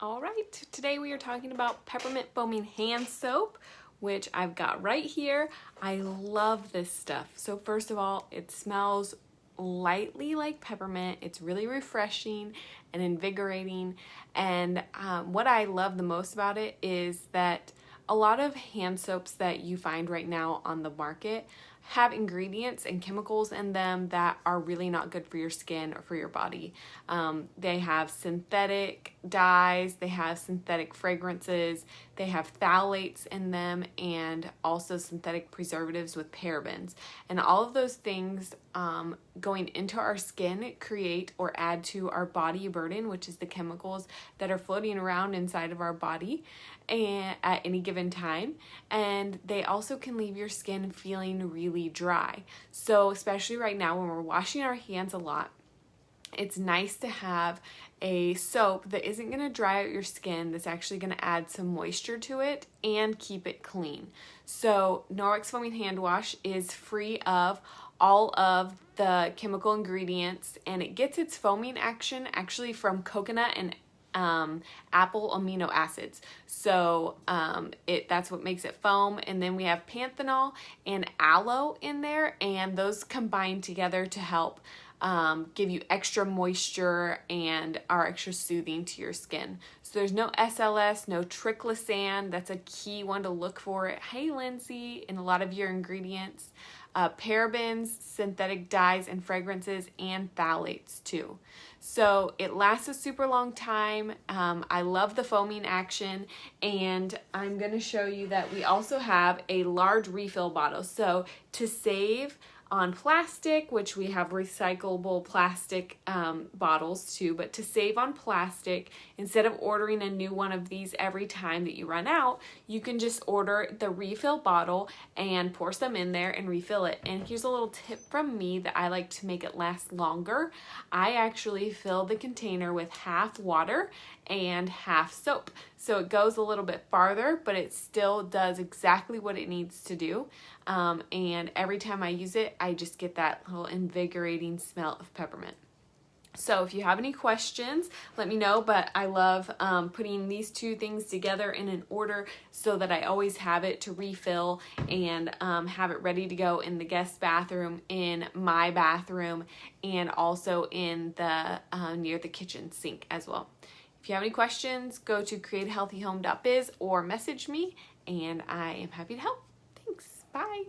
All right, today we are talking about peppermint foaming hand soap, which I've got right here. I love this stuff. So first of all, it smells lightly like peppermint. It's really refreshing and invigorating. And what I love the most about it is that a lot of hand soaps that you find right now on the market have ingredients and chemicals in them that are really not good for your skin or for your body. They have synthetic dyes, they have synthetic fragrances, they have phthalates in them, and also synthetic preservatives with parabens. And all of those things going into our skin create or add to our body burden, which is the chemicals that are floating around inside of our body and at any given time. And they also can leave your skin feeling really dry. So especially right now when we're washing our hands a lot, it's nice to have a soap that isn't going to dry out your skin, that's actually going to add some moisture to it and keep it clean. So Norwex Foaming Handwash is free of all of the chemical ingredients, and it gets its foaming action actually from coconut and apple amino acids. So that's what makes it foam. And then we have Panthenol and aloe in there, and those combine together to help give you extra moisture and are extra soothing to your skin. So there's no SLS, no triclosan. That's a key one to look for. Hey, Lindsay, in a lot of your ingredients. Parabens, synthetic dyes and fragrances, and phthalates too. So it lasts a super long time. I love the foaming action, and I'm going to show you that we also have a large refill bottle. So to save on plastic, which we have recyclable plastic bottles too, but to save on plastic, instead of ordering a new one of these every time that you run out, you can just order the refill bottle and pour some in there and refill it. And here's a little tip from me that I like to make it last longer. I actually fill the container with half water and half soap. So it goes a little bit farther, but it still does exactly what it needs to do. And every time I use it, I just get that little invigorating smell of peppermint. So if you have any questions, let me know, but I love putting these two things together in an order so that I always have it to refill and have it ready to go in the guest bathroom, in my bathroom, and also in the near the kitchen sink as well. If you have any questions, go to createhealthyhome.biz or message me, and I am happy to help. Thanks. Bye.